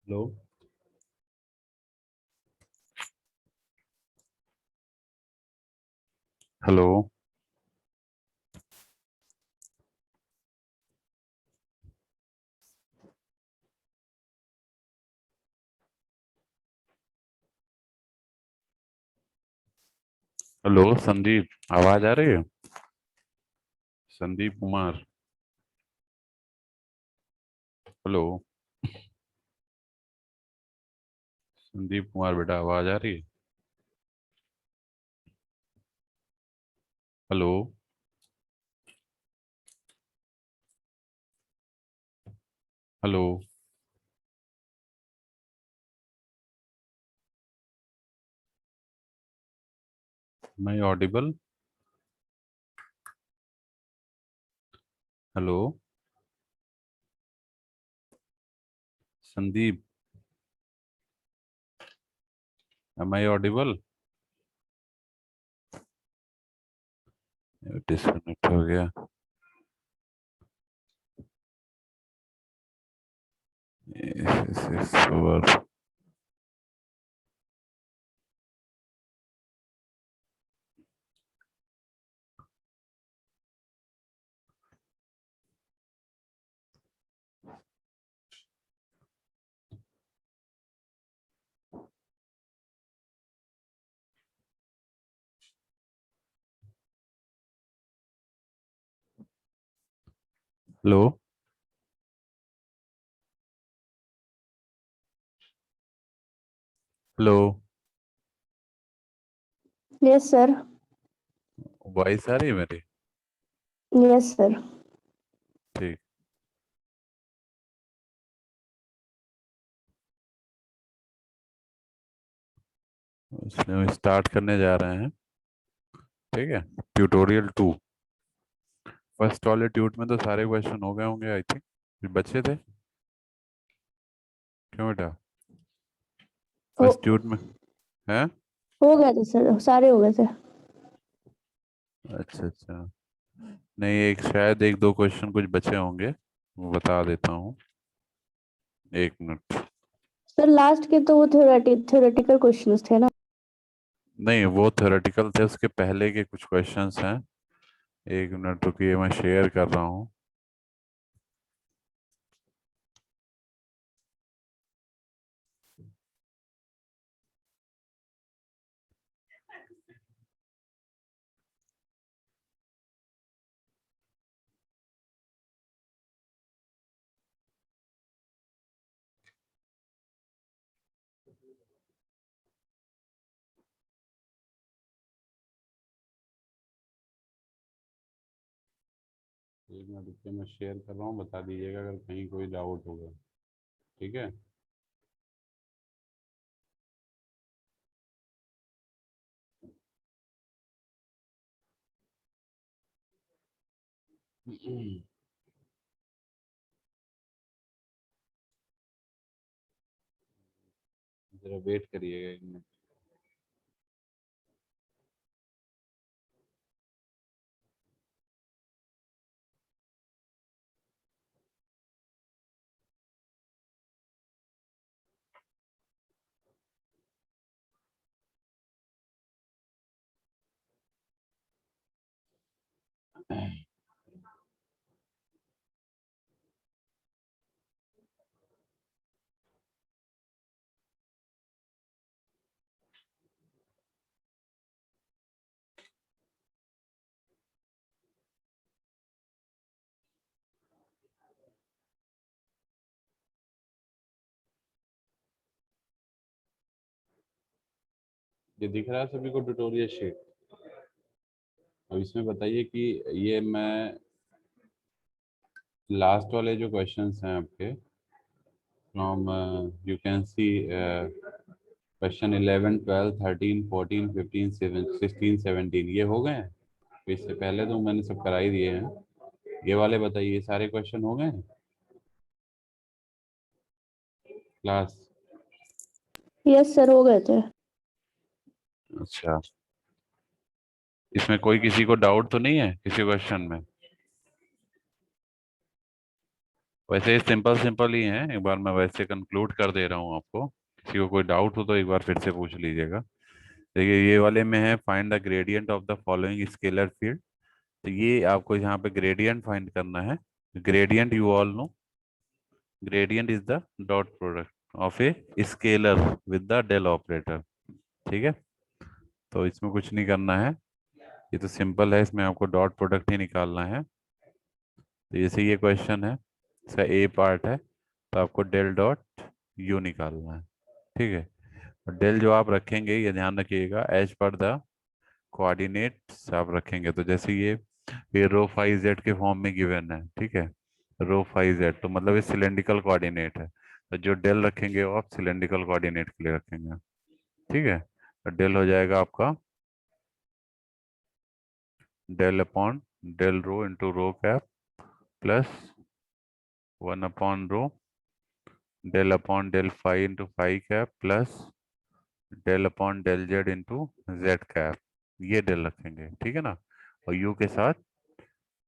Hello. Hello. Hello Sandeep, आवाज आ रही है? संदीप कुमार। हेलो। संदीप कुमार बेटा, आवाज आ रही है? हेलो। हेलो। मैं audible? Hello. Sandeep, am I audible? Disconnect हो गया। Over. Hello. Hello. Yes sir. Voice आ रही है मेरी? Yes sir. ठीक। इसलिए हम स्टार्ट करने जा रहे हैं। ठीक है। ट्यूटोरियल 2। फर्स्ट वाले ट्यूट में तो सारे क्वेश्चन हो गए होंगे आई थिंक। बचे थे क्यों बेटा? हो फर्स्ट ट्यूट में है? हो गए थे सर, सारे हो गए थे। अच्छा अच्छा। नहीं, एक शायद एक दो क्वेश्चन कुछ बचे होंगे, वो बता देता हूँ। एक मिनट। सर लास्ट के तो वो थ्योरेटिकल क्वेश्चंस थे ना। नहीं, वो थ्योरेटिकल थे, उसके पहले के कुछ क्वेश्चंस हैं। एक मिनट रुकिए, मैं शेयर कर रहा हूँ। एक मिनट रुकिए, मैं शेयर कर रहा हूँ, बता दीजिएगा अगर कहीं कोई डाउट होगा। ठीक है। जरा वेट करिएगा एक मिनट। ये दिख रहा है सभी को ट्यूटोरियल शीट? अब इसमें बताइए कि ये मैं लास्ट वाले जो क्वेश्चंस हैं आपके, from you can see question 11 12 13 14 15 16 17, ये हो गए हैं? तो इससे पहले तो मैंने सब करा ही दिए हैं। ये वाले बताइए, ये सारे क्वेश्चन हो गए हैं क्लास? यस सर, हो गए थे। अच्छा। इसमें कोई किसी को डाउट तो नहीं है किसी क्वेश्चन में? वैसे ये सिंपल सिंपल ही है, एक बार मैं वैसे कंक्लूड कर दे रहा हूँ आपको, किसी को कोई डाउट हो तो एक बार फिर से पूछ लीजिएगा। देखिए ये वाले में है find the gradient of the following scalar field. तो ये आपको यहाँ पे ग्रेडियंट फाइंड करना है। Gradient you all know, gradient is the dot product of a scalar with the del operator. ठीक है, तो इसमें कुछ नहीं करना है, ये तो सिंपल है, इसमें आपको डॉट प्रोडक्ट ही निकालना है। तो जैसे ये क्वेश्चन है, इसका ए पार्ट है, तो आपको डेल डॉट यू निकालना है। ठीक है, और डेल जो आप रखेंगे ये ध्यान रखिएगा एज पर द कोऑर्डिनेट्स आप रखेंगे। तो जैसे ये रो 5z के फॉर्म में गिवन है, ठीक है, रो 5z, तो मतलब ये सिलेंड्रिकल कोऑर्डिनेट है, तो जो डेल रखेंगे वो आप सिलेंड्रिकल कोऑर्डिनेट के लिए रखेंगे। ठीक है, तो डेल हो जाएगा आपका del upon del rho into rho cap plus 1/रो del upon del phi into phi cap plus del upon del Z into Z cap, ये डेल रखेंगे। ठीक है ना, और यू के साथ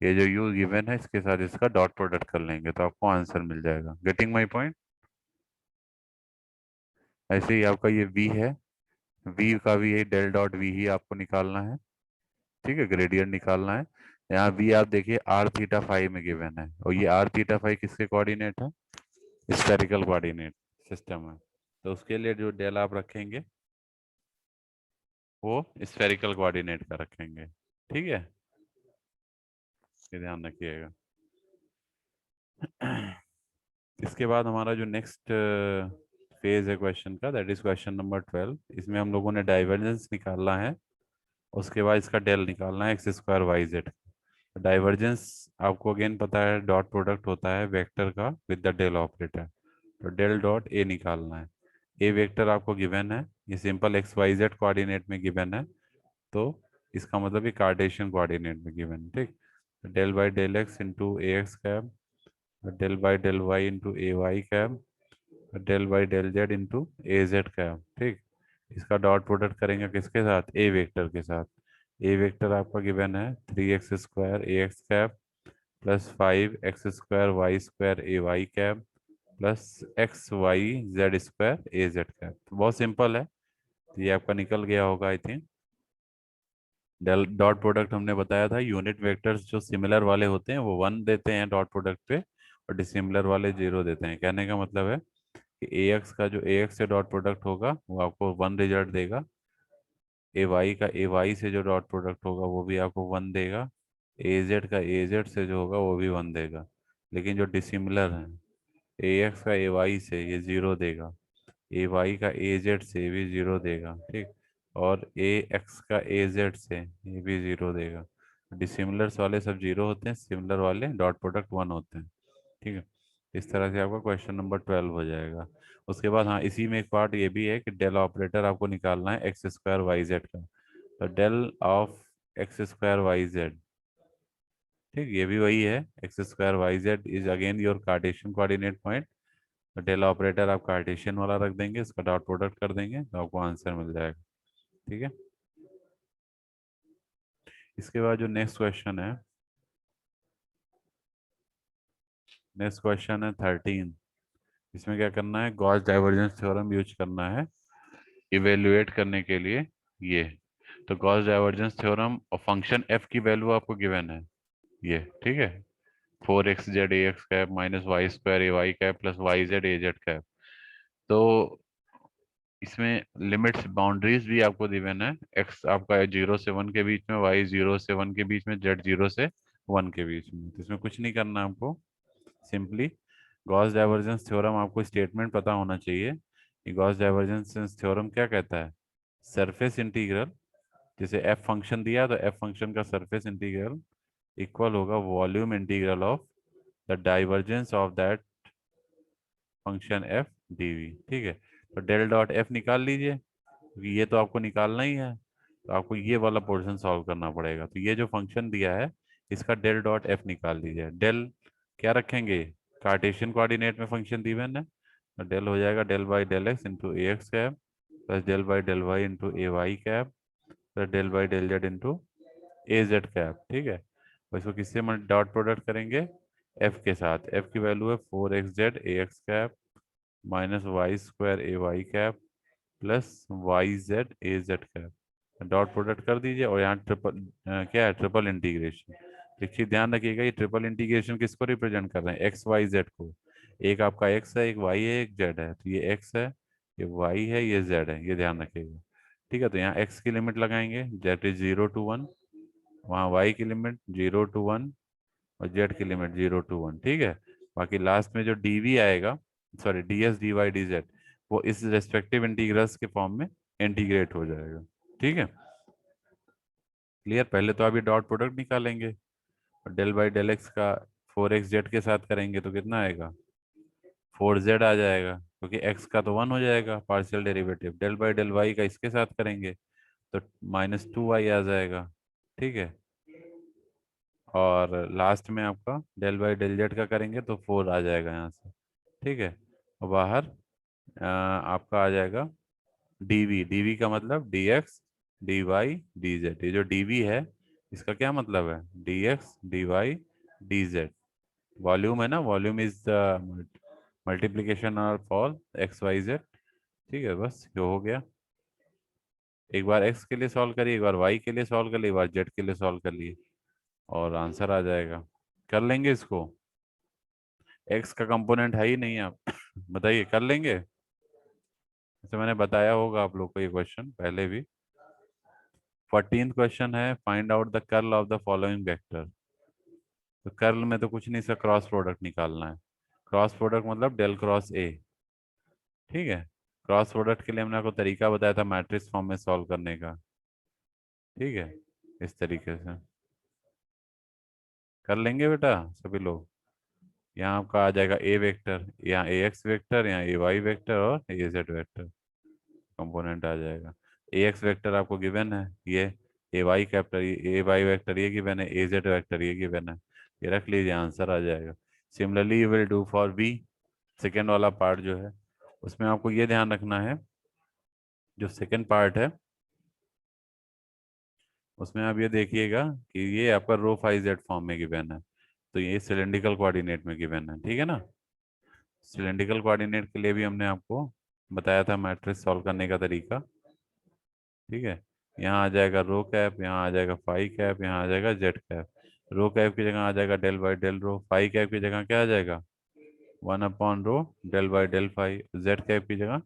ये जो यू गिवन है इसके साथ इसका डॉट प्रोडक्ट कर लेंगे तो आपको आंसर मिल जाएगा। Getting my point. ऐसे ही आपका ये v है, v का भी यही डेल डॉट v ही आपको निकालना है। ठीक है, ग्रेडियंट निकालना है। यहाँ v आप देखिए r थीटा फाई में गिवन है, और ये r थीटा फाई किसके कोऑर्डिनेट है, स्फेरिकल कोऑर्डिनेट सिस्टम है, तो उसके लिए जो डेल आप रखेंगे वो स्फेरिकल कोऑर्डिनेट का रखेंगे। ठीक है, ये ध्यान रखिएगा। इसके बाद हमारा जो नेक्स्ट फेज है क्वेश्चन का, दैट इज क्वेश्चन नंबर 12। इसमें हम लोगों ने डाइवर्जेंस निकालना है, उसके बाद इसका डेल निकालना है x square y z. Divergence आपको अगेन पता है डॉट प्रोडक्ट होता है वेक्टर का विद द डेल ऑपरेटर, तो डेल डॉट ए निकालना है। ए वेक्टर आपको गिवन है, ये simple x Y z coordinate में गिवन है, तो इसका मतलब ये कार्टेशियन कोऑर्डिनेट में गिवन है। ठीक, del by del x into A x cap, del by del y into A Y cap, del by del Z into A Z cap. ठीक, इसका डॉट प्रोडक्ट करेंगे किसके साथ, ए वेक्टर के साथ। ए वेक्टर आपका गिवन है 3x square A x cap plus 5x square Y square A Y cap plus X Y Z square A Z cap. तो बहुत सिंपल है, तो ये आपका निकल गया होगा I think. Del dot product हमने बताया था, यूनिट वेक्टर्स जो सिमिलर वाले होते हैं वो 1 देते हैं डॉट प्रोडक्ट पे, और डिसिमिलर वाले 0 देते हैं। कहने का मतलब है कि ए एक्स का जो ए एक्स से डॉट प्रोडक्ट होगा वो आपको 1 रिजल्ट देगा, ए वाई का ए वाई से जो डॉट प्रोडक्ट होगा वो भी आपको 1 देगा, ए जेड का ए जेड से जो होगा वो भी 1 देगा। लेकिन जो डिसिमिलर है, ए एक्स का ए वाई से ये 0 देगा, ए वाई का ए जेड से भी 0 देगा। ठीक, और ए एक्स का ए जेड से ये भी 0 देगा। डिसिमिलर्स वाले सब 0 होते हैं, सिमिलर वाले डॉट प्रोडक्ट 1 होते हैं। ठीक है, इस तरह से आपका क्वेश्चन नंबर 12 हो जाएगा। उसके बाद हाँ, इसी में एक पार्ट ये भी है कि डेल ऑपरेटर आपको निकालना है एक्स स्क्वायर वाई जेड का, तो del of x square y z. ठीक, ये भी वही है, x square y z is again your cartesian coordinate point. तो डेल ऑपरेटर आप कार्टेशियन वाला रख देंगे, इसका डॉट प्रोडक्ट कर देंगे तो आपको आंसर मिल जाएगा। ठीक है, इसके बाद जो नेक्स्ट क्वेश्चन है, नेक्स्ट क्वेश्चन है 13। इसमें क्या करना है, गॉस डाइवर्जेंस थ्योरम यूज करना है इवेल्युएट करने के लिए ये। तो गॉस डाइवर्जेंस थ्योरम और फंक्शन एफ की वैल्यू आपको गिवन है ये। ठीक है, 4x z A x cap minus y square A Y cap plus y z A Z cap. तो इसमें लिमिट्स बाउंड्रीज भी आपको गिवन है, एक्स आपका 0 से 1 के बीच में, वाई 0 से 1 के बीच में, जेड 0 से 1 के बीच में। तो इसमें कुछ नहीं करना आपको, सिंपली गॉस डाइवर्जेंस थ्योरम आपको स्टेटमेंट पता होना चाहिए कि गॉस डाइवर्जेंस थ्योरम क्या कहता है, सरफेस इंटीग्रल, जैसे एफ फंक्शन दिया तो एफ फंक्शन का सरफेस इंटीग्रल इक्वल होगा volume integral of the divergence of that function f dv. ठीक है, तो डेल डॉट एफ निकाल लीजिए, क्योंकि ये तो आपको निकालना ही है, तो आपको ये वाला पोर्शन सॉल्व करना पड़ेगा। तो ये जो फंक्शन दिया है इसका डेल डॉट एफ निकाल लीजिए। डेल क्या रखेंगे, कार्टेशियन कोऑर्डिनेट में फंक्शन गिवन है, तो डेल हो जाएगा del by del x into A x cap plus del by del y into A Y cap plus del by del Z into A Z cap. ठीक है, और इसको किससे डॉट प्रोडक्ट करेंगे, एफ के साथ। एफ की वैल्यू है 4xz x cap minus y square A Y cap plus y z A Z cap. Dot product कर दीजिए और यहाँ ट्रिपल क्या है, ट्रिपल इंटीग्रेशन। देखिए ध्यान रखिएगा, ये ट्रिपल इंटीग्रेशन किसको रिप्रेजेंट कर रहे हैं, एक्स वाई जेड को। एक आपका एक्स है, एक वाई है, एक जेड है। तो ये एक्स है, ये वाई है, ये जेड है, ये ध्यान रखिएगा। ठीक है, तो यहाँ एक्स की लिमिट लगाएंगे, जेड इज 0 to 1। वहाँ वाई की लिमिट 0 to 1 और जेड की लिमिट 0 to 1। ठीक है, बाकी लास्ट में जो डीवी आएगा, sorry d s d y d z, वो इस रेस्पेक्टिव इंटीग्रल्स के फॉर्म में इंटीग्रेट हो जाएगा। ठीक है, क्लियर। पहले तो आप ये डॉट प्रोडक्ट निकालेंगे और डेल बाई डेल एक्स का 4xz के साथ करेंगे तो कितना आएगा, 4z आ जाएगा, क्योंकि x का तो 1 हो जाएगा partial derivative. Del by del y का इसके साथ करेंगे तो -2y आ जाएगा। ठीक है, और लास्ट में आपका डेल बाई डेल जेड का करेंगे तो 4 आ जाएगा यहाँ से। ठीक है, और बाहर आपका आ जाएगा डीवी। डीवी का मतलब d x d y d z. ये जो डीवी है इसका क्या मतलब है, d x d y d z. Volume है ना, volume is the multiplication of all x Y z. ठीक है, बस जो हो गया। एक बार एक्स के लिए सॉल्व करिए, एक बार वाई के लिए सॉल्व करिए, एक बार जेड के लिए सॉल्व कर लिए और आंसर आ जाएगा। कर लेंगे इसको, एक्स का कंपोनेंट है ही नहीं। आप बताइए, कर लेंगे। जैसे मैंने बताया होगा आप लोग को ये क्वेश्चन पहले भी। 14th क्वेश्चन है, find out the curl of the following vector. तो कर्ल में तो कुछ नहीं सर, क्रॉस प्रोडक्ट निकालना है। क्रॉस प्रोडक्ट मतलब डेल क्रॉस ए। ठीक है, क्रॉस प्रोडक्ट के लिए हमने आपको तरीका बताया था मैट्रिक्स फॉर्म में सॉल्व करने का। ठीक है, इस तरीके से कर लेंगे बेटा सभी लोग। यहाँ आपका आ जाएगा ए वेक्टर, यहाँ ए एक्स वेक्टर, यहाँ ए वाई वेक्टर और ए जेड वेक्टर कंपोनेंट आ जाएगा। ए एक्स वेक्टर आपको गिवन है, ये A y captor, A y vector ये गिवन है, ए जेड वेक्टर ये गिवन है। ये रख लीजिए, आंसर आ जाएगा। Similarly you will do for B. Second वाला पार्ट जो है उसमें आपको ये ध्यान रखना है, जो सेकेंड पार्ट है उसमें आप ये देखिएगा कि ये आपका रो फाइव जेड फॉर्म में गिवन है, तो ये सिलेंड्रिकल कोऑर्डिनेट में गिवन है। ठीक है ना, सिलेंड्रिकल कोऑर्डिनेट के लिए भी हमने आपको बताया था मैट्रिक्स सॉल्व करने का तरीका। ठीक है, यहाँ आ जाएगा रो कैप, यहाँ आ जाएगा फाई कैप, यहाँ आ जाएगा जेड कैप। रो कैप की जगह आ जाएगा del by del rho, phi cap की जगह क्या आ जाएगा 1/रो del by del phi, Z cap की जगह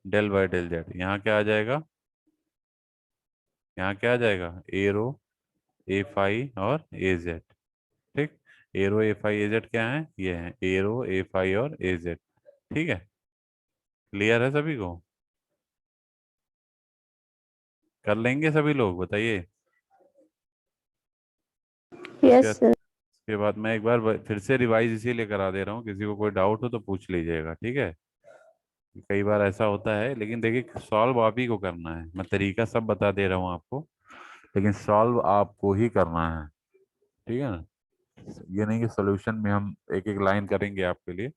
डेल बाई डेल जेड। यहाँ क्या आ जाएगा, यहाँ क्या आ जाएगा ए रो ए फाई और ए जेड। ठीक, ए रो ए फाई ए जेड क्या है, ये है ए रो ए फाई और ए जेड। ठीक है, क्लियर है सभी को, कर लेंगे सभी लोग, बताइए। उसके यस सर। उसके बाद मैं एक बार फिर से रिवाइज इसीलिए करा दे रहा हूँ, किसी को कोई डाउट हो तो पूछ लीजिएगा। ठीक है, कई बार ऐसा होता है, लेकिन देखिए सॉल्व आप ही को करना है। मैं तरीका सब बता दे रहा हूँ आपको, लेकिन सॉल्व आपको ही करना है। ठीक है ना, ये नहीं कि सोल्यूशन में हम एक एक लाइन करेंगे आपके लिए,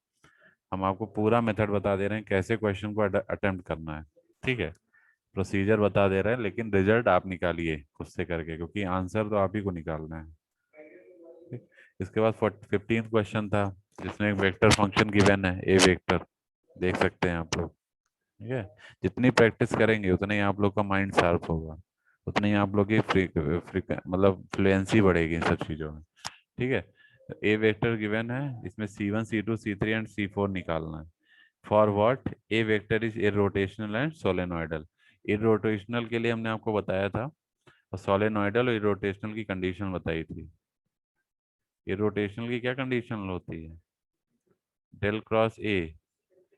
हम आपको पूरा मेथड बता दे रहे हैं कैसे क्वेश्चन को अटेम्प्ट करना है। ठीक है, प्रोसीजर बता दे रहे हैं, लेकिन रिजल्ट आप निकालिए खुद से करके, क्योंकि आंसर तो आप ही को निकालना है। ठीक? इसके बाद 15th क्वेश्चन था, जिसमें एक वेक्टर फंक्शन गिवन है ए वेक्टर, देख सकते हैं आप लोग। ठीक है, जितनी प्रैक्टिस करेंगे उतना ही आप लोग का माइंड शार्प होगा, उतनी ही आप लोग की मतलब फ्लुएंसी बढ़ेगी इन सब चीज़ों में। ठीक है, ए वेक्टर गिवन है, इसमें C1 C2 C3 and C4 निकालना है। For what A vector is irrotational and solenoidal. Irrotational के लिए हमने आपको बताया था, और सोलेनोइडल और इरोटेशनल की कंडीशन बताई थी। इरोटेशनल की क्या कंडीशन होती है, डेल क्रॉस ए,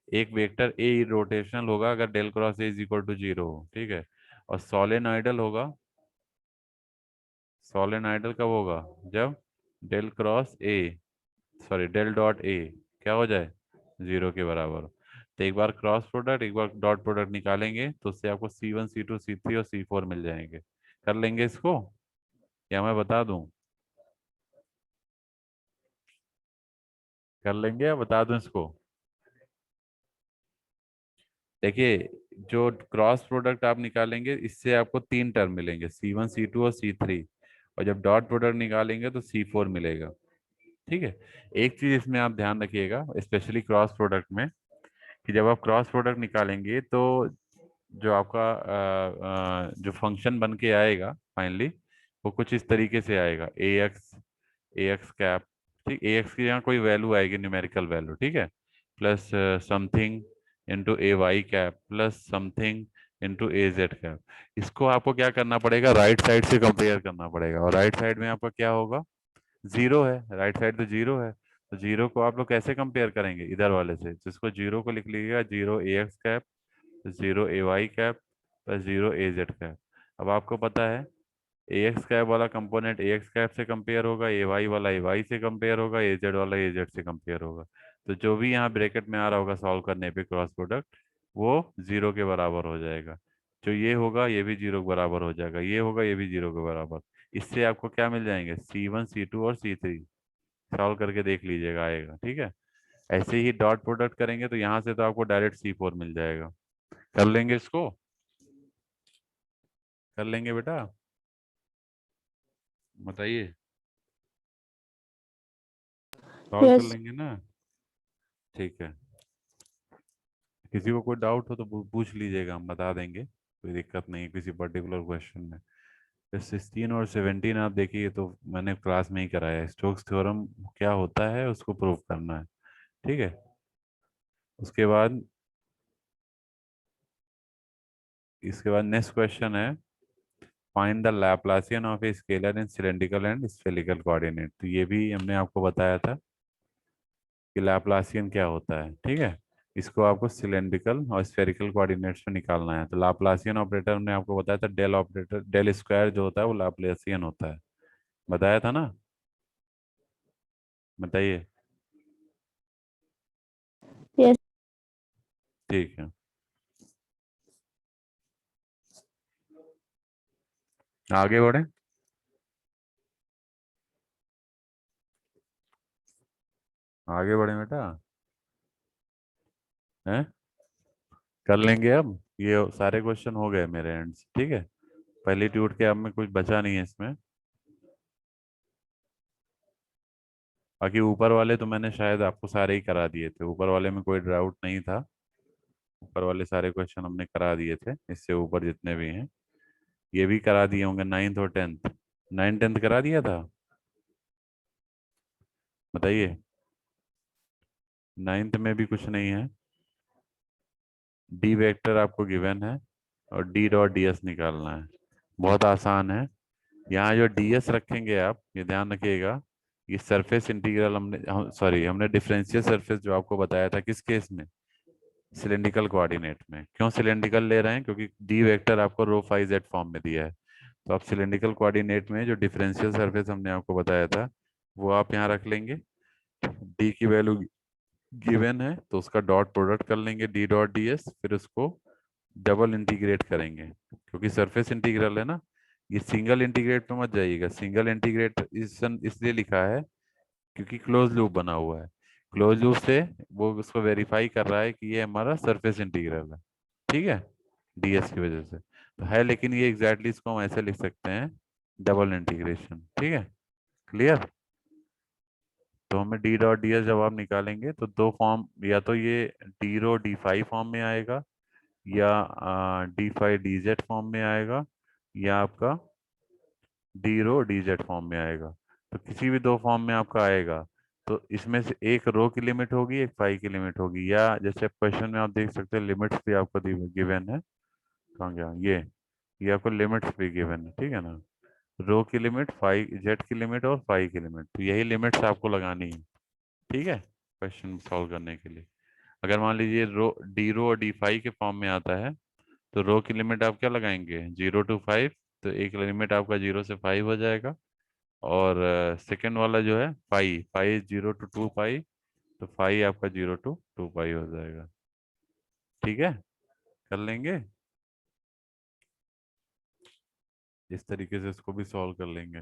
एक वेक्टर ए रोटेशनल होगा अगर del cross A is equal to 0 हो। ठीक है, और सोलेनोइडल होगा, सोलेनोइडल कब होगा, जब del cross A, sorry del dot A क्या हो जाए 0 के बराबर हो। तो एक बार क्रॉस प्रोडक्ट एक बार डॉट प्रोडक्ट निकालेंगे तो उससे आपको C1 C2 C3 और C4 मिल जाएंगे। कर लेंगे इसको या मैं बता दूं, कर लेंगे या बता दूं इसको। देखिए, जो क्रॉस प्रोडक्ट आप निकालेंगे इससे आपको तीन टर्म मिलेंगे, C1 C2 और C3, और जब डॉट प्रोडक्ट निकालेंगे तो C4 मिलेगा। ठीक है। एक चीज इसमें आप ध्यान रखिएगा, स्पेशली क्रॉस प्रोडक्ट में, कि जब आप क्रॉस प्रोडक्ट निकालेंगे तो जो आपका जो फंक्शन बन के आएगा फाइनली, वो कुछ इस तरीके से आएगा, ए एक्स कैप, ठीक, ए एक्स की यहाँ कोई वैल्यू आएगी, न्यूमेरिकल वैल्यू, ठीक है, plus something into A Y cap plus something into A Z cap. इसको आपको क्या करना पड़ेगा, राइट साइड से कंपेयर करना पड़ेगा, और राइट साइड में आपका क्या होगा, जीरो है, राइट साइड तो जीरो है, तो जीरो को आप लोग कैसे कंपेयर करेंगे, इधर वाले से, जिसको जीरो को लिख लीजिएगा, जीरो ए एक्स कैप, जीरो ए वाई कैप प्लस जीरो ए जेड कैप। अब आपको पता है ए एक्स कैप वाला कंपोनेंट ए एक्स कैप से कंपेयर होगा, ए वाई वाला ए वाई से कंपेयर होगा, ए जेड वाला ए जेड से कंपेयर होगा। तो जो भी यहाँ ब्रैकेट में आ रहा होगा सॉल्व करने पे क्रॉस प्रोडक्ट, वो जीरो के बराबर हो जाएगा। जो ये होगा ये भी जीरो के बराबर हो जाएगा, ये होगा ये भी जीरो के बराबर। इससे आपको क्या मिल जाएंगे, C1 C2 और C3। सॉल्व करके देख लीजिएगा, आएगा, ठीक है। ऐसे ही डॉट प्रोडक्ट करेंगे तो यहाँ से तो आपको डायरेक्ट C4 मिल जाएगा। कर लेंगे इसको, कर लेंगे बेटा, बताइए, सॉल्व कर यस। लेंगे ना, ठीक है। किसी को कोई डाउट हो तो पूछ लीजिएगा, हम बता देंगे, कोई दिक्कत नहीं किसी पर्टिकुलर क्वेश्चन में। फिर 16 और 17 आप देखिए, तो मैंने क्लास में ही कराया है, स्टोक्स थ्योरम क्या होता है उसको प्रूव करना है, ठीक है। उसके बाद इसके बाद नेक्स्ट क्वेश्चन है, find the Laplacian of a scalar in cylindrical and spherical coordinate. तो ये भी हमने आपको बताया था कि लैप्लासियन क्या होता है, ठीक है। इसको आपको सिलेंड्रिकल और स्फेरिकल कोऑर्डिनेट्स में निकालना है। तो लाप्लासियन ऑपरेटर ने आपको बताया था, डेल ऑपरेटर, डेल स्क्वायर जो होता है वो लाप्लासियन होता है, बताया था ना, बताइए, यस। ठीक है। आगे बढ़े, आगे बढ़े बेटा, हैं, कर लेंगे अब, ये सारे क्वेश्चन हो गए मेरे एंड से, ठीक है। पहली ट्यूट के अब में कुछ बचा नहीं है इसमें। बाकी ऊपर वाले तो मैंने शायद आपको सारे ही करा दिए थे, ऊपर वाले में कोई डाउट नहीं था, ऊपर वाले सारे क्वेश्चन हमने करा दिए थे, इससे ऊपर जितने भी हैं ये भी करा दिए होंगे, 9th और 10th, 9th 10th करा दिया था, बताइए। 9th में भी कुछ नहीं है, डी वेक्टर आपको गिवन है और डी डॉट डी एस निकालना है, बहुत आसान है। यहाँ जो डी एस रखेंगे आप, ये ध्यान रखिएगा, ये सरफेस इंटीग्रल हमने, सॉरी, हमने डिफरेंशियल सरफेस जो आपको बताया था किस केस में, सिलेंड्रिकल कोऑर्डिनेट में। क्यों सिलेंड्रिकल ले रहे हैं, क्योंकि डी वेक्टर आपको रो फाई जेड फॉर्म में दिया है, तो आप सिलेंड्रिकल कोऑर्डिनेट में जो डिफरेंशियल सरफेस हमने आपको बताया था वो आप यहाँ रख लेंगे। डी की वैल्यू गिवन है तो उसका डॉट प्रोडक्ट कर लेंगे, डी डॉट डी एस, फिर उसको डबल इंटीग्रेट करेंगे, क्योंकि सरफेस इंटीग्रल है ना। ये सिंगल इंटीग्रेट पे मत जाइएगा, सिंगल इंटीग्रेट इसलिए लिखा है क्योंकि क्लोज लूप बना हुआ है, क्लोज लूप से वो उसको वेरीफाई कर रहा है कि ये हमारा सरफेस इंटीग्रल है, ठीक है, डीएस की वजह से तो है। लेकिन ये एग्जैक्टली इसको हम ऐसे लिख सकते हैं, डबल इंटीग्रेशन, ठीक है, क्लियर। तो हमें डी डॉट डी एस जब आप निकालेंगे तो दो फॉर्म, या तो ये d rho d phi form में आएगा, या d phi d z form में आएगा, या आपका d rho d z form में आएगा। तो किसी भी दो फॉर्म में आपका आएगा, तो इसमें से एक रो की लिमिट होगी, एक फाई की लिमिट होगी, या जैसे क्वेश्चन में आप देख सकते हैं लिमिट्स भी आपको गिवन है, कहाँ गया ये आपको लिमिट्स भी गिवन है, ठीक है ना, रो की लिमिट, फाई जेड की लिमिट और फाई की लिमिट, तो यही लिमिट्स आपको लगानी है, ठीक है, क्वेश्चन सॉल्व करने के लिए। अगर मान लीजिए रो और डी फाई के फॉर्म में आता है, तो रो की लिमिट आप क्या लगाएंगे, 0 to 5, तो एक लिमिट आपका 0 से 5 हो जाएगा, और सेकंड वाला जो है फाई, फाई 0 to 2 पाई, तो फाई आपका 0 to 2 पाई हो जाएगा, ठीक है, कर लेंगे, इस तरीके से इसको भी सॉल्व कर लेंगे।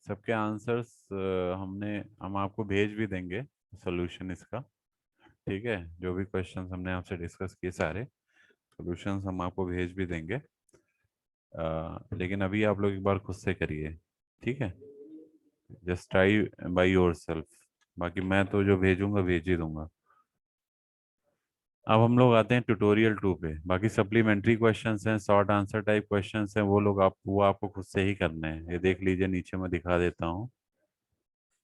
सबके आंसर्स हम आपको भेज भी देंगे, सोल्यूशन इसका, ठीक है, जो भी क्वेश्चंस हमने आपसे डिस्कस किए सारे सॉल्यूशंस हम आपको भेज भी देंगे। लेकिन अभी आप लोग एक बार खुद से करिए, ठीक है। Just try by yourself. बाकी मैं तो जो भेजूंगा भेज ही दूंगा। अब हम लोग आते हैं ट्यूटोरियल 2 पे। बाकी सप्लीमेंट्री क्वेश्चंस हैं, शॉर्ट आंसर टाइप क्वेश्चंस हैं, वो आपको खुद से ही करने हैं। ये देख लीजिए, नीचे मैं दिखा देता हूँ।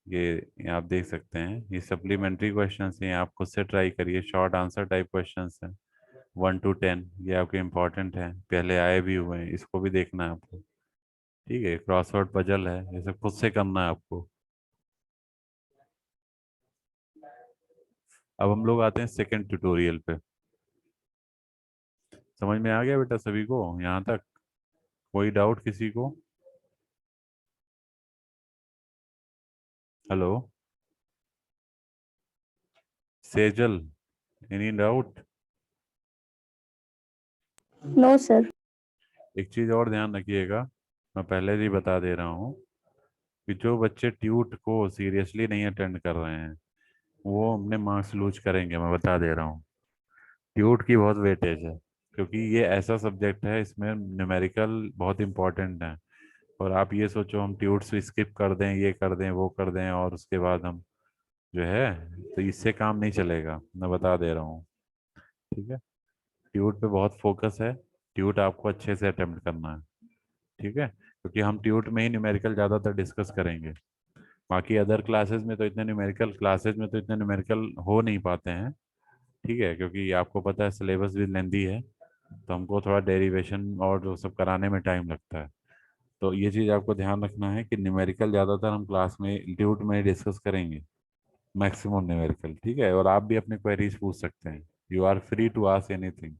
ये आप देख सकते हैं, ये सप्लीमेंट्री क्वेश्चंस हैं, ये आप खुद से ट्राई करिए। शॉर्ट आंसर टाइप क्वेश्चंस हैं 1 to 10, ये आपके इंपॉर्टेंट हैं, पहले आए भी हुए हैं, इसको भी देखना है आपको। ठीक है, क्रॉसवर्ड पजल है, ये सब खुद से करना है आपको। अब हम लोग आते हैं सेकंड ट्यूटोरियल पे। समझ में आ गया बेटा सभी को यहाँ तक? कोई डाउट किसी को? Hello Sejal, any doubt? No sir. एक चीज और ध्यान रखिएगा, मैं पहले ही बता दे रहा हूँ कि जो बच्चे ट्यूट को सीरियसली नहीं अटेंड कर रहे हैं वो अपने मार्क्स लूज करेंगे, मैं बता दे रहा हूँ। ट्यूट की बहुत वेटेज है, क्योंकि ये ऐसा सब्जेक्ट है, इसमें न्यूमेरिकल बहुत इंपॉर्टेंट है। और आप ये सोचो हम ट्यूट से स्किप कर दें, ये कर दें, वो कर दें, और उसके बाद हम जो है, तो इससे काम नहीं चलेगा, मैं बता दे रहा हूँ। ठीक है, ट्यूट पे बहुत फोकस है, ट्यूट आपको अच्छे से अटेम्प्ट करना है। ठीक है, क्योंकि हम ट्यूट में ही न्यूमेरिकल ज़्यादातर डिस्कस करेंगे। बाकी अदर क्लासेस में तो इतने न्यूमेरिकल हो नहीं पाते हैं। ठीक है, क्योंकि आपको पता है सिलेबस भी लेंदी है, तो हमको थोड़ा डेरिवेशन और वो सब कराने में टाइम लगता है। तो ये चीज़ आपको ध्यान रखना है कि न्यूमेरिकल ज़्यादातर हम क्लास में ट्यूट में डिस्कस करेंगे, मैक्सिमम न्यूमेरिकल। ठीक है, और आप भी अपने क्वेरीज पूछ सकते हैं, you are free to ask anything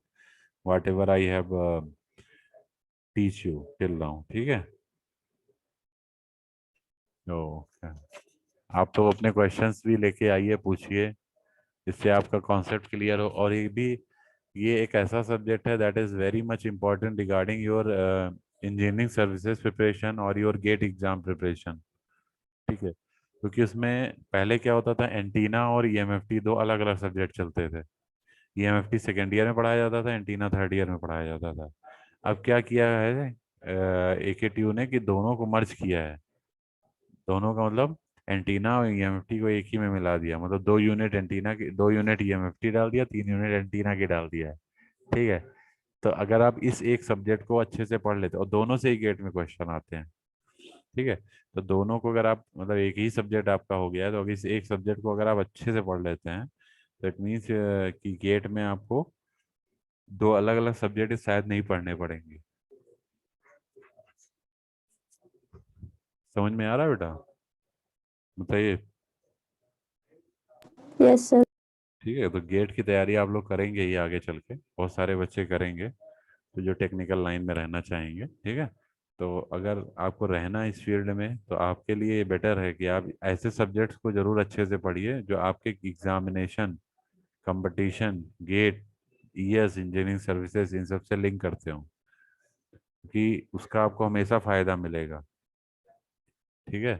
whatever I have teach you till now. ठीक है, ओके। आप तो अपने क्वेश्चंस भी लेके आइए, पूछिए, जिससे आपका कॉन्सेप्ट क्लियर हो। और ये एक ऐसा सब्जेक्ट है that is very much important regarding your engineering services preparation और योर गेट एग्जाम प्रिपरेशन। ठीक है, क्योंकि उसमें पहले क्या होता था, एंटीना और ईएमएफटी दो अलग अलग सब्जेक्ट चलते थे। ईएमएफटी सेकेंड ईयर में पढ़ाया जाता था, एंटीना थर्ड ईयर में पढ़ाया जाता था। अब क्या किया है एकेटीयू ने कि दोनों को मर्ज किया है। दोनों का मतलब एंटीना और ईएमएफटी को एक ही में मिला दिया, मतलब 2 यूनिट एंटीना की, 2 यूनिट ईएमएफटी डाल दिया, 3 यूनिट एंटीना की डाल दिया है। ठीक है, तो अगर आप इस एक सब्जेक्ट को अच्छे से पढ़ लेते, और दोनों से ही गेट में क्वेश्चन आते हैं। ठीक है, तो दोनों को अगर आप, मतलब एक ही सब्जेक्ट आपका हो गया है, तो अगर इस एक सब्जेक्ट को अगर आप अच्छे से पढ़ लेते हैं, तो इट मीन्स कि गेट में आपको दो अलग अलग सब्जेक्ट शायद नहीं पढ़ने पड़ेंगे। समझ में आ रहा है बेटा? बताइए। Yes sir. ठीक है, तो गेट की तैयारी आप लोग करेंगे ही आगे चल के, बहुत सारे बच्चे करेंगे तो जो टेक्निकल लाइन में रहना चाहेंगे। ठीक है, तो अगर आपको रहना इस फील्ड में, तो आपके लिए बेटर है कि आप ऐसे सब्जेक्ट्स को जरूर अच्छे से पढ़िए जो आपके examination, competition, GATE, ES, engineering services, इन सब से लिंक करते हो, कि उसका आपको हमेशा फायदा मिलेगा। ठीक है,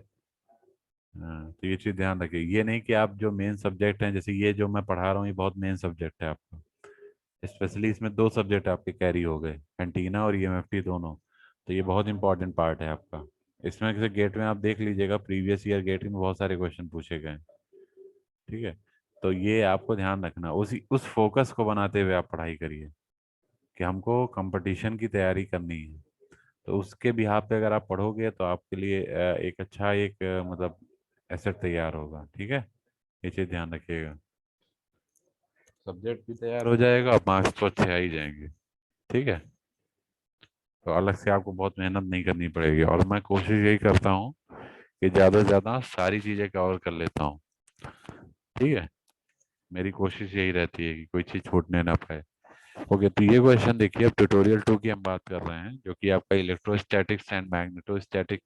हाँ, तो ये चीज़ ध्यान रखिए। ये नहीं कि आप जो मेन सब्जेक्ट हैं, जैसे ये जो मैं पढ़ा रहा हूँ, ये बहुत मेन सब्जेक्ट है आपका, स्पेशली इसमें 2 सब्जेक्ट आपके कैरी हो गए, एंटीना और ईएमएफटी दोनों। तो ये बहुत इंपॉर्टेंट पार्ट है आपका। इसमें किसी गेट में आप देख लीजिएगा, प्रीवियस ईयर गेट में बहुत सारे क्वेश्चन पूछे गए। ठीक है, तो ये आपको ध्यान रखना, उस फोकस को बनाते हुए आप पढ़ाई करिए कि हमको कंपटीशन की तैयारी करनी है। तो उसके बिहाफ पे अगर आप पढ़ोगे तो आपके लिए एक अच्छा एक मतलब एसेट तैयार होगा। ठीक है, ये चीज़ ध्यान रखिएगा। सब्जेक्ट भी तैयार हो जाएगा, मार्क्स तो अच्छे आ ही जाएंगे। ठीक है, तो अलग से आपको बहुत मेहनत नहीं करनी पड़ेगी, और मैं कोशिश यही करता हूँ कि ज़्यादा से ज़्यादा सारी चीज़ें कवर कर लेता हूँ। ठीक है, मेरी कोशिश यही रहती है कि कोई चीज़ छूटने ना पाए। ओके, तो ये क्वेश्चन देखिए, अब ट्यूटोरियल 2 की हम बात कर रहे हैं, जो कि आपका इलेक्ट्रोस्टैटिक्स एंड मैग्नेटोस्टैटिक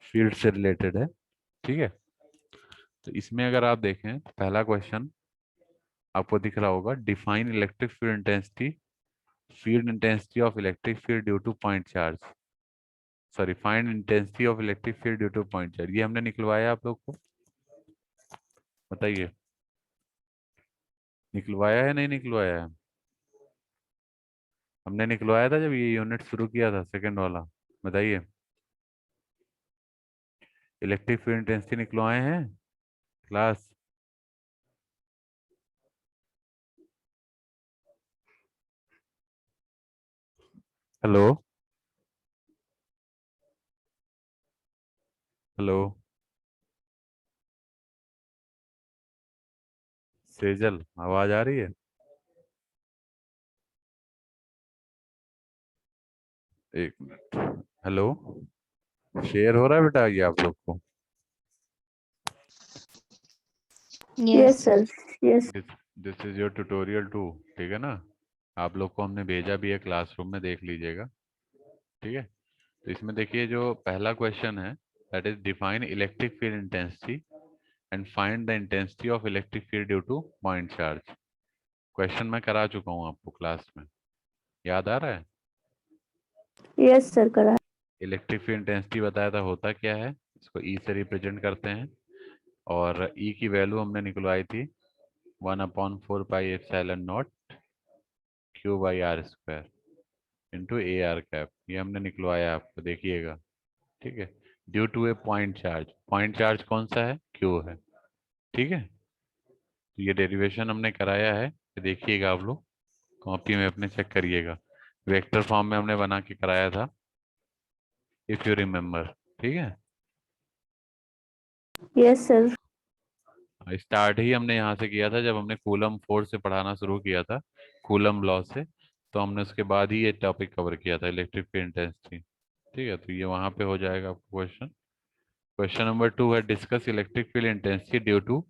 फील्ड से रिलेटेड है। ठीक है, तो इसमें अगर आप देखें तो पहला क्वेश्चन आपको दिख रहा होगा, define electric field intensity of electric field due two point charge. Sorry, find intensity of electric field due two point charge. ये हमने निकलवाया आप लोग को, बताइए, निकलवाया है नहीं निकलवाया है? हमने निकलवाया था जब ये यूनिट शुरू किया था, सेकंड वाला। बताइए। इलेक्ट्रिक फील्ड इंटेंसिटी निकलवाए हैं क्लास? हेलो हेलो सेजल, आवाज आ रही है? एक मिनट। हेलो, शेयर हो रहा है बेटा ये आप लोग को? Yes Yes. Sir, yes. This is your tutorial 2, ठीक है ना? आप लोग को हमने भेजा भी है क्लासरूम में, देख लीजिएगा, ठीक है? तो इसमें देखिए जो पहला क्वेश्चन है, that is define electric field intensity and find the intensity of electric field due two point charge. Question मैं करा चुका हूँ आपको क्लास में, याद आ रहा है? यस सर, करा। इलेक्ट्रिक फील्ड इंटेंसिटी बताया था होता क्या है, इसको ई से रिप्रेजेंट करते हैं, और ई की वैल्यू हमने निकलवाई थी 1/4 pi epsilon naught Q by are square into A are cap, ये हमने निकलवाया आपको, देखिएगा, ठीक है? Due to a point charge कौन सा है? क्यू है, ठीक है? तो ये डेरिवेशन हमने कराया है, ये देखिएगा आप लोग कॉपी में अपने चेक करिएगा, वेक्टर फॉर्म में हमने बना के कराया था, इफ यू रिमेम्बर, ठीक है? Yes sir. स्टार्ट ही हमने यहाँ से किया था जब हमने कूलम फोर्स से पढ़ाना शुरू किया था, कूलम लॉ से, तो हमने उसके बाद ही ये टॉपिक कवर किया था, इलेक्ट्रिक फील्ड इंटेंसिटी, ठीक है? तो ये वहाँ पे हो जाएगा आपको क्वेश्चन। क्वेश्चन नंबर 2 है discuss electric field intensity due to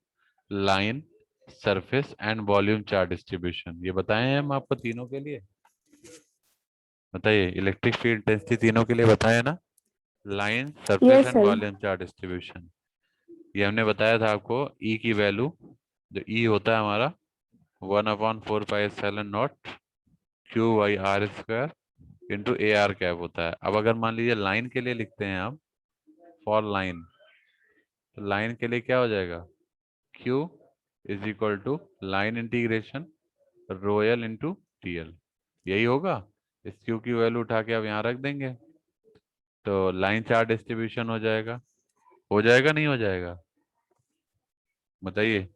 line, surface and volume charge distribution. ये बताए हैं हम आपको तीनों के लिए, बताइए, इलेक्ट्रिक फील्ड इंटेंसिटी तीनों के लिए बताया ना? Line, surface yes and sir. Volume charge distribution. ये हमने बताया था आपको, ई की वैल्यू, जो ई होता है हमारा 1/4 pi epsilon naught Q by are square into A are cap होता है। अब अगर मान लीजिए लाइन के लिए लिखते हैं आप, फॉर लाइन, तो लाइन के लिए क्या हो जाएगा? Q is equal to line integration rho L into DL, यही होगा। इस Q की वैल्यू उठा के आप यहाँ रख देंगे, तो लाइन चार्ज डिस्ट्रीब्यूशन हो जाएगा। हो जाएगा नहीं हो जाएगा, बताइए?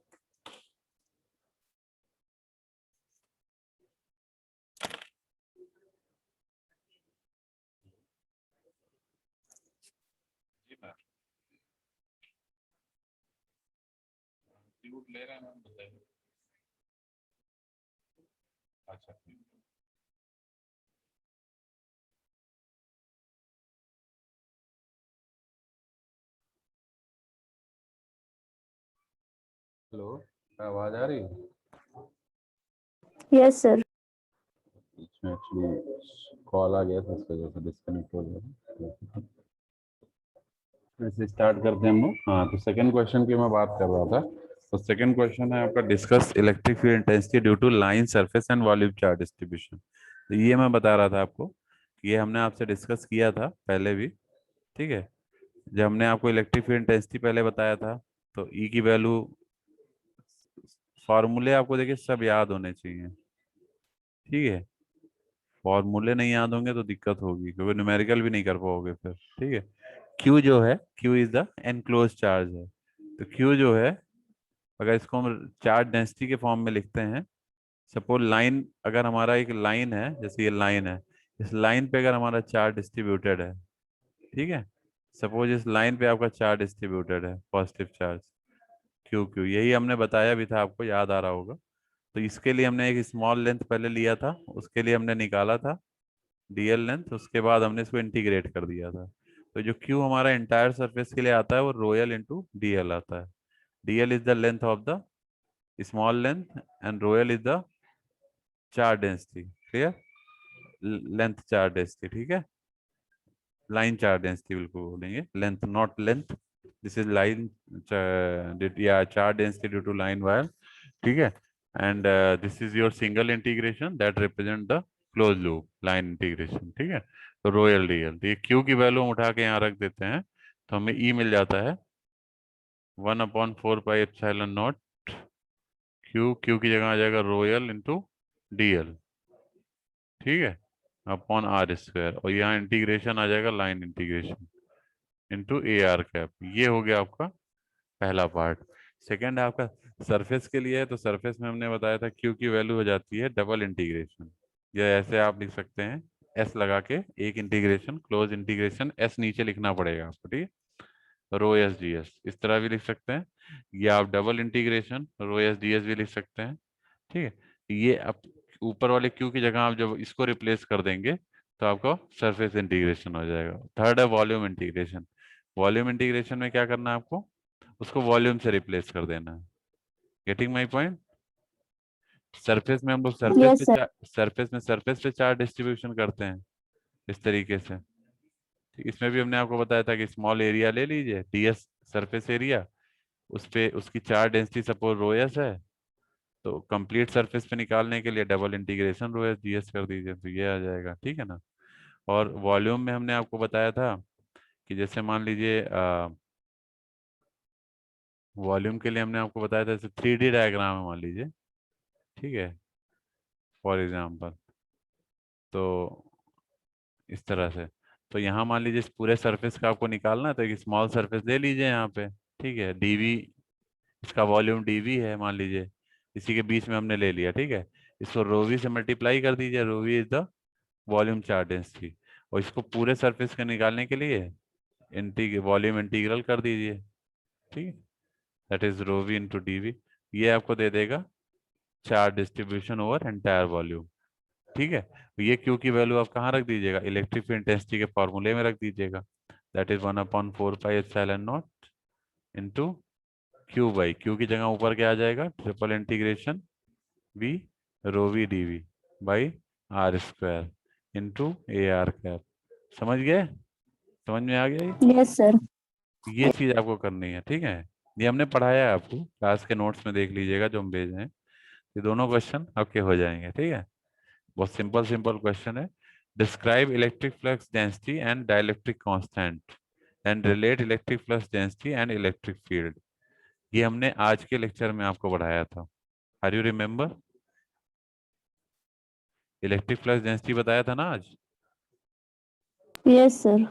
ले रहे हैं मैम, बताइए। अच्छा, हेलो, आवाज आ रही है? Yes sir. इसमें एक्चुअली कॉल आ गया था, इस वजह से डिस्कनेक्ट हो गया। फिर से स्टार्ट करते हैं हम लोग। हाँ, तो सेकंड क्वेश्चन की मैं बात कर रहा था। तो सेकंड क्वेश्चन है आपका discuss electric field intensity due to line, surface and volume charge distribution. तो ये मैं बता रहा था आपको, ये हमने आपसे डिस्कस किया था पहले भी, ठीक है? जब हमने आपको इलेक्ट्रिक फील्ड इंटेंसिटी पहले बताया था, तो ई की वैल्यू, फॉर्मूले आपको देखिए सब याद होने चाहिए, ठीक है? फॉर्मूले नहीं याद होंगे तो दिक्कत होगी, क्योंकि न्यूमेरिकल भी नहीं कर पाओगे फिर, ठीक है? क्यू जो है, Q is the enclose charge है। तो क्यू जो है, अगर इसको हम चार्ज डेंसिटी के फॉर्म में लिखते हैं, सपोज लाइन, अगर हमारा एक लाइन है, जैसे ये लाइन है, इस लाइन पे अगर हमारा चार्ज डिस्ट्रीब्यूटेड है, ठीक है? सपोज इस लाइन पे आपका चार्ज डिस्ट्रीब्यूटेड है, पॉजिटिव चार्ज, क्यू क्यू, यही हमने बताया भी था, आपको याद आ रहा होगा। तो इसके लिए हमने एक स्मॉल लेंथ पहले लिया था, उसके लिए हमने निकाला था डीएल लेंथ, उसके बाद हमने इसको इंटीग्रेट कर दिया था। तो जो क्यू हमारा इंटायर सरफेस के लिए आता है वो रोयल इंटू डीएल आता है। DL is the length of the small length and rho L is the charge density, clear? Length charge density, ठीक है? लाइन चार्ज डेंसिटी बिल्कुल बोलेंगे, length not length, this is line या charge density due to line wire, ठीक है? And this is your single integration that represent the close loop line integration, ठीक है? तो रोयल डीएल, तो ये क्यू की वैल्यू हम उठा के यहाँ रख देते हैं, तो हमें ई मिल जाता है 1/4 pi epsilon naught Q, Q की जगह आ जाएगा रोयल इंटू डीएल, ठीक है? अपॉन आर स्क्वायर, और यहाँ इंटीग्रेशन आ जाएगा line integration, into A are cap. ये हो गया आपका पहला पार्ट। सेकंड आपका सरफेस के लिए है, तो सरफेस में हमने बताया था क्यू की वैल्यू हो जाती है डबल इंटीग्रेशन। या ऐसे आप लिख सकते हैं, एस लगा के एक इंटीग्रेशन, क्लोज इंटीग्रेशन, एस नीचे लिखना पड़ेगा आपको, ठीक है, रो एस डी एस इस तरह भी लिख सकते हैं, या आप double integration rho S D S भी लिख सकते हैं, ठीक है। ये अब ऊपर वाले क्यू की जगह आप जब इसको रिप्लेस कर देंगे तो आपका सरफेस इंटीग्रेशन हो जाएगा। थर्ड है वॉल्यूम इंटीग्रेशन। वॉल्यूम इंटीग्रेशन में क्या करना है आपको, उसको वॉल्यूम से रिप्लेस कर देना है। Getting my point. सरफेस में हम लोग यस सर। सरफेस पे चार्ज डिस्ट्रीब्यूशन करते हैं इस तरीके से। ठीक, इसमें भी हमने आपको बताया था कि स्मॉल एरिया ले लीजिए, डीएस सरफेस एरिया, उस पे उसकी charge density suppose rho S है, तो कंप्लीट सरफेस पे निकालने के लिए double integration rho S DS कर दीजिए, तो ये आ जाएगा, ठीक है ना। और वॉल्यूम में हमने आपको बताया था कि जैसे मान लीजिए वॉल्यूम के लिए हमने आपको बताया था, जैसे 3D डायग्राम है मान लीजिए, ठीक है, फॉर एग्जाम्पल, तो इस तरह से। तो यहाँ मान लीजिए इस पूरे सरफेस का आपको निकालना है, तो एक स्मॉल सरफेस ले लीजिए यहाँ पे, ठीक है, डीवी, इसका वॉल्यूम डीवी है मान लीजिए, इसी के बीच में हमने ले लिया, ठीक है। इसको रोवी से मल्टीप्लाई कर दीजिए, rho V is the volume charge density, और इसको पूरे सरफेस के निकालने के लिए वॉल्यूम इंटीग्रल कर दीजिए, ठीक है, दैट इज रोवी इंटू डीवी। ये आपको दे देगा charge distribution over entire volume, ठीक है। तो ये क्यू की वैल्यू आप कहाँ रख दीजिएगा, इलेक्ट्रिक फील्ड इंटेंसिटी के फॉर्मूले में रख दीजिएगा, that is 1/4πε0 into Q by, Q की जगह ऊपर क्या आ जाएगा, triple integration V rho V D V by are square into A are cap. समझ गए, समझ में आ गया यस सर। ये चीज आपको करनी है, ठीक है। ये हमने पढ़ाया है आपको, क्लास के नोट्स में देख लीजिएगा जो हम भेजे हैं, ये दोनों क्वेश्चन आपके हो जाएंगे, ठीक है। बहुत सिंपल सिंपल क्वेश्चन है। Describe electric flux density and dielectric constant and relate electric flux density and electric field. ये हमने आज के लेक्चर में आपको पढ़ाया था, are you remember. Electric flux density बताया था ना आज। Yes sir.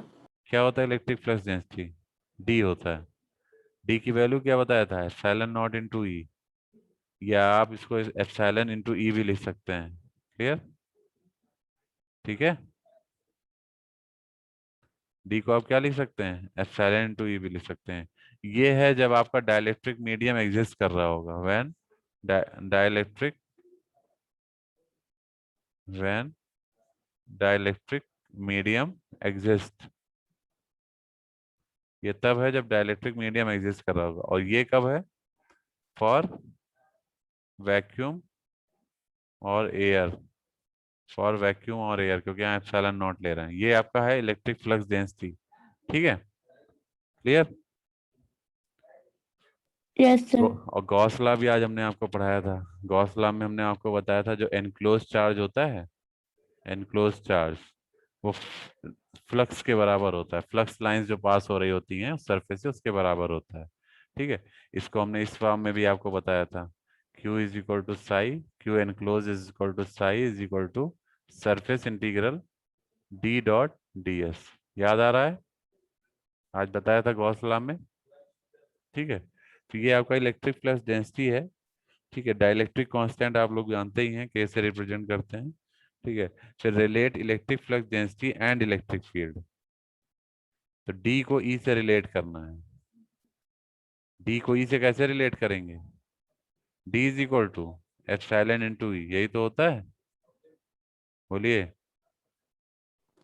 क्या होता है इलेक्ट्रिक फ्लक्स डेंसिटी, डी होता है। डी की वैल्यू क्या बताया था, एप्सिलॉन नॉट इंटू ई, या आप इसको एप्सिलॉन इंटू ई भी लिख सकते हैं, क्लियर, ठीक है। डी को आप क्या लिख सकते हैं, एप्सिलॉन इंटू ई भी लिख सकते हैं। ये है जब आपका डाइलेक्ट्रिक मीडियम एग्जिस्ट कर रहा होगा, when dielectric when dielectric medium exist. ये तब है जब डाइलेक्ट्रिक मीडियम एग्जिस्ट कर रहा होगा, और ये कब है, फॉर वैक्यूम और एयर, फॉर वैक्यूम और एयर, क्योंकि यहाँ एप्सिलॉन नॉट ले रहे हैं। ये आपका है इलेक्ट्रिक फ्लक्स डेंसिटी, ठीक है, क्लियर। Yes sir. और गॉस लॉ भी आज हमने आपको पढ़ाया था। गॉस लॉ में हमने आपको बताया था जो एनक्लोज चार्ज होता है, एनक्लोज चार्ज, वो फ्लक्स के बराबर होता है, फ्लक्स लाइंस जो पास हो रही होती हैं उस सरफेस से, उसके बराबर होता है, ठीक है। इसको हमने इस फॉर्म में भी आपको बताया था, Q is equal to psi, Q enclose is equal to psi is equal to surface integral D dot ds। याद आ रहा है, आज बताया था गॉस लॉ में, ठीक है। तो ये आपका इलेक्ट्रिक फ्लक्स डेंसिटी है, ठीक है। डाइलेक्ट्रिक कांस्टेंट आप लोग जानते ही हैं कैसे रिप्रेजेंट करते हैं, ठीक है। फिर relate electric flux density and electric field, तो डी को ई से रिलेट करना है। डी को ई से कैसे रिलेट करेंगे, D is equal to epsilon into E, यही तो होता है, बोलिए।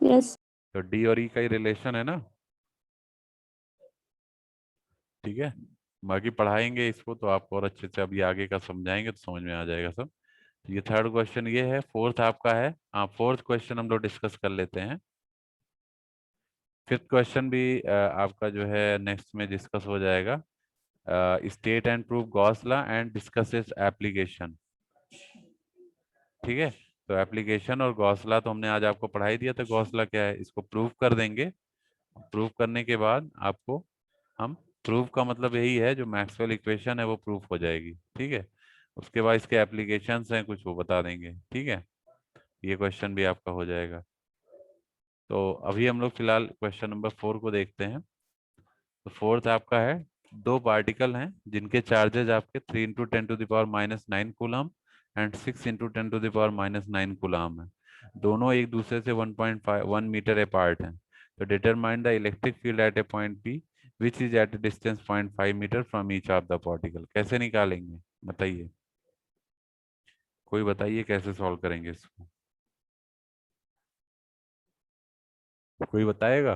यस। तो डी और ई का ही रिलेशन है ना, ठीक है। बाकी पढ़ाएंगे इसको तो आपको और अच्छे से, अभी आगे का समझाएंगे तो समझ में आ जाएगा सब। तो ये थर्ड क्वेश्चन ये है, फोर्थ आपका है, हाँ फोर्थ क्वेश्चन हम लोग डिस्कस कर लेते हैं। फिफ्थ क्वेश्चन भी आपका जो है नेक्स्ट में डिस्कस हो जाएगा। State and prove Gauss law and discuss its application, ठीक है। तो एप्लीकेशन और गॉस लॉ तो हमने आज आपको पढ़ा ही दिया था, गॉस लॉ क्या है, इसको प्रूव कर देंगे। प्रूव करने के बाद आपको हम, प्रूव का मतलब यही है जो मैक्सवेल इक्वेशन है वो प्रूफ हो जाएगी, ठीक है। उसके बाद इसके एप्लीकेशंस हैं कुछ, वो बता देंगे, ठीक है। ये क्वेश्चन भी आपका हो जाएगा। तो अभी हम लोग फिलहाल क्वेश्चन नंबर 4 को देखते हैं। तो फोर्थ आपका है, दो पार्टिकल हैं जिनके चार्जेज आपके 3 into 10⁻⁹ coulomb and 6 into 10⁻⁹ coulomb है। दोनों एक दूसरे से 1.1 मीटर अपार्ट हैं। तो determine the electric field at a point P which is at a distance 0.5 metre from each of the particle. कैसे निकालेंगे बताइए, कोई बताइए कैसे सॉल्व करेंगे इसको, कोई बताएगा,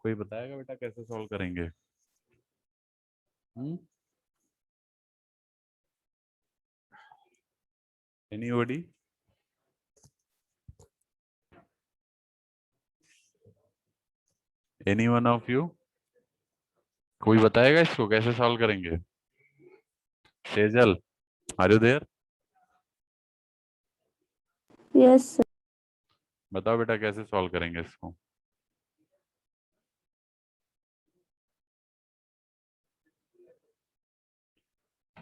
कोई बताएगा बेटा कैसे सॉल्व करेंगे? Anybody? Any one of you, कोई बताएगा इसको कैसे सॉल्व करेंगे? Sejal, are you there? Yes sir. बताओ बेटा कैसे सॉल्व करेंगे इसको?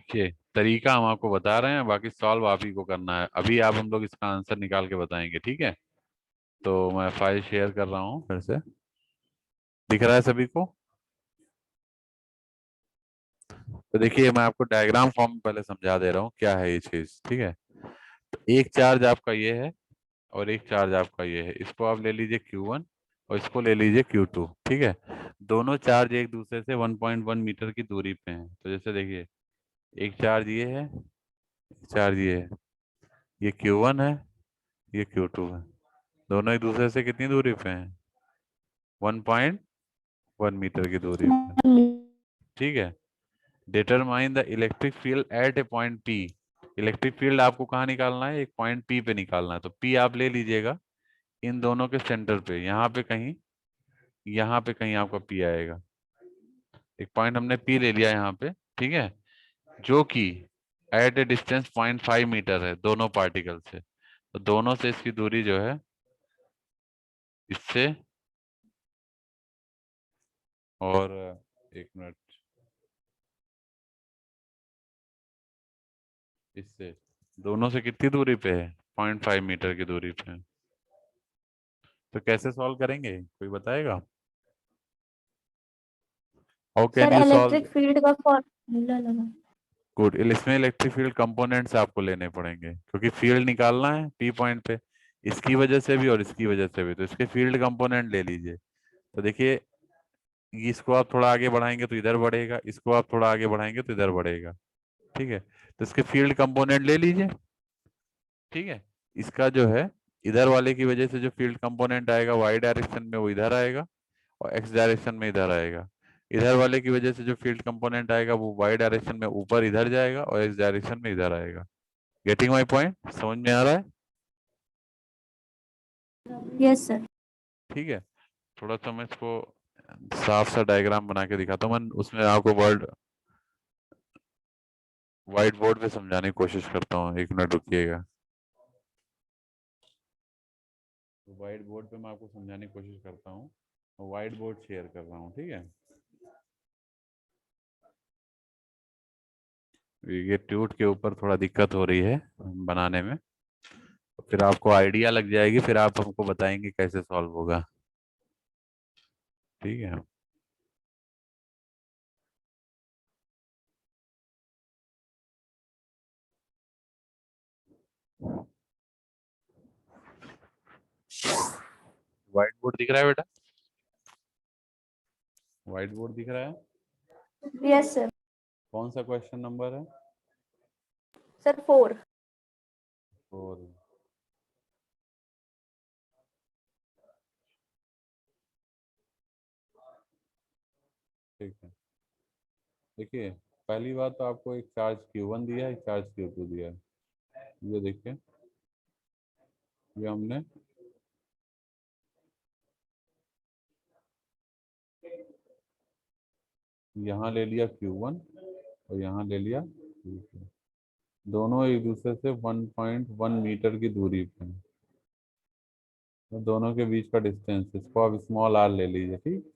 देखिए तरीका हम आपको बता रहे हैं, बाकी सॉल्व आप ही को करना है। अभी आप हम लोग इसका आंसर निकाल के बताएंगे, ठीक है? तो मैं फाइल शेयर कर रहा हूँ फिर से, दिख रहा है सभी को? तो देखिए मैं आपको डायग्राम फॉर्म में पहले समझा दे रहा हूँ क्या है ये चीज, ठीक है? तो एक चार्ज आपका ये है और एक चार्ज आपका ये है, इसको आप ले लीजिए Q1 और इसको ले लीजिए Q2, ठीक है? दोनों चार्ज एक दूसरे से 1.1 मीटर की दूरी पे हैं। तो जैसे देखिए एक चार्ज ये है, एक चार्ज ये है, ये Q1 है, ये Q2 है। दोनों एक दूसरे से कितनी दूरी पे हैं? 1.1 मीटर की दूरी पे, ठीक है? Determine the electric field at a point P। Electric field आपको कहाँ निकालना है? एक पॉइंट P पे निकालना है। तो P आप ले लीजिएगा इन दोनों के सेंटर पे, यहाँ पे कहीं, यहाँ पे कहीं आपका P आएगा। एक पॉइंट हमने P ले लिया यहाँ पे, ठीक है? जो कि एट ए डिस्टेंस 0.5 मीटर है दोनों पार्टिकल से। तो दोनों से इसकी दूरी जो है, इससे और एक मिनट, इससे दोनों से कितनी दूरी पे है? 0.5 मीटर की दूरी पे है। तो कैसे सॉल्व करेंगे कोई बताएगा? How can sir you solve? Electric field का फॉर्मूला लगा। गुड, इसमें इलेक्ट्रिक फील्ड कंपोनेंट्स आपको लेने पड़ेंगे क्योंकि फील्ड निकालना है P पॉइंट पे, इसकी वजह से भी और इसकी वजह से भी। तो इसके फील्ड कंपोनेंट ले लीजिए। तो देखिए इसको आप थोड़ा आगे बढ़ाएंगे तो इधर बढ़ेगा, इसको आप थोड़ा आगे बढ़ाएंगे तो इधर बढ़ेगा, ठीक है? तो इसके फील्ड कंपोनेंट ले लीजिए, ठीक है? इसका जो है इधर वाले की वजह से जो फील्ड कंपोनेंट आएगा वाई डायरेक्शन में वो इधर आएगा और एक्स डायरेक्शन में इधर आएगा। इधर वाले की वजह से जो फील्ड कंपोनेंट आएगा वो वाई डायरेक्शन में ऊपर इधर जाएगा और एक्स डायरेक्शन में इधर आएगा। Getting my point? समझ में आ रहा है? Yes sir. ठीक है, थोड़ा सा मैं इसको साफ सा डायग्राम बना के दिखाता हूँ। मैं उसमें आपको वर्ड व्हाइट बोर्ड पे समझाने की कोशिश करता हूँ, एक मिनट रुकिएगा। तो व्हाइट बोर्ड पे मैं आपको समझाने की कोशिश करता हूँ, व्हाइट बोर्ड शेयर कर रहा हूँ, ठीक है? ये ट्यूट के ऊपर थोड़ा दिक्कत हो रही है बनाने में, तो फिर आपको आइडिया लग जाएगी, फिर आप हमको बताएंगे कैसे सॉल्व होगा, ठीक है? व्हाइट बोर्ड दिख रहा है बेटा? व्हाइट बोर्ड दिख रहा है? Yes sir. कौन सा क्वेश्चन नंबर है? सर 4। और ठीक है, देखिए पहली बात तो आपको एक चार्ज Q1 दिया है, एक चार्ज Q2 दिया है। ये देखिए, ये हमने यहाँ ले लिया Q1 और यहाँ ले लिया Q2। दोनों एक दूसरे से 1.1 मीटर की दूरी पे हैं। तो दोनों के बीच का डिस्टेंस, इसको आप स्मॉल r ले लीजिए, ठीक,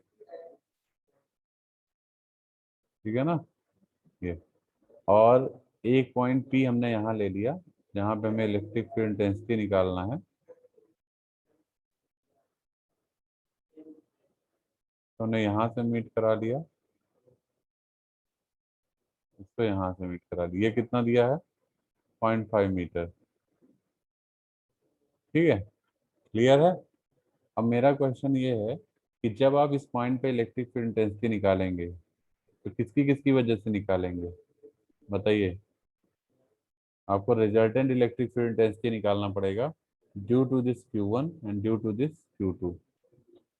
ठीक है ना? ये और एक पॉइंट P हमने यहाँ ले लिया, जहाँ पे हमें इलेक्ट्रिक फील्ड इंटेंसिटी निकालना है। तुमने यहाँ से मीट करा लिया, इसको यहाँ से मीट करा लिया, ये कितना दिया है 0.5 मीटर। ठीक है, क्लियर है। अब मेरा क्वेश्चन ये है कि जब आप इस पॉइंट पे इलेक्ट्रिक फील्ड इंटेंसिटी निकालेंगे तो किसकी किसकी वजह से निकालेंगे बताइए। आपको रिजल्टेंट इलेक्ट्रिक फील्ड इंटेंसिटी निकालना पड़ेगा due to this Q1 and due to this Q2।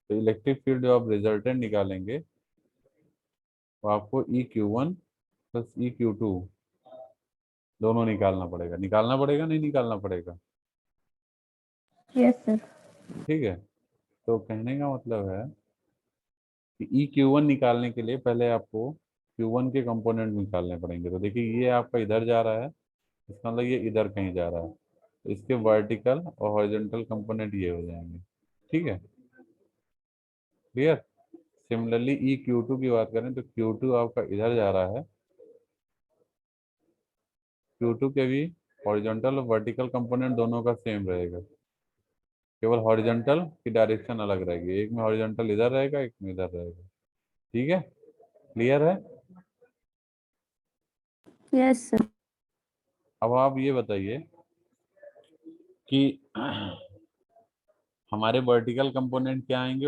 तो इलेक्ट्रिक फील्ड जो आप रिजल्टेंट निकालेंगे तो आपको EQ1 प्लस EQ2 दोनों निकालना पड़ेगा नहीं निकालना पड़ेगा। Yes sir. ठीक है, तो कहने का मतलब है कि EQ1 निकालने के लिए पहले आपको Q1 के कंपोनेंट निकालने पड़ेंगे। तो देखिए ये आपका इधर जा रहा है, इसका मतलब ये इधर कहीं जा रहा है, तो इसके वर्टिकल और हॉरिजॉन्टल कंपोनेंट ये हो जाएंगे। ठीक है, क्लियर। सिमिलरली EQ2 की बात करें तो Q2 आपका इधर जा रहा है, Q2 के भी हॉरिजॉन्टल और वर्टिकल कंपोनेंट दोनों का सेम रहेगा, केवल हॉरिजॉन्टल की डायरेक्शन अलग रहेगी, एक में हॉरिजॉन्टल इधर रहेगा एक में इधर रहेगा। ठीक है, क्लियर है। Yes sir. अब आप ये बताइए कि हमारे वर्टिकल कंपोनेंट क्या आएंगे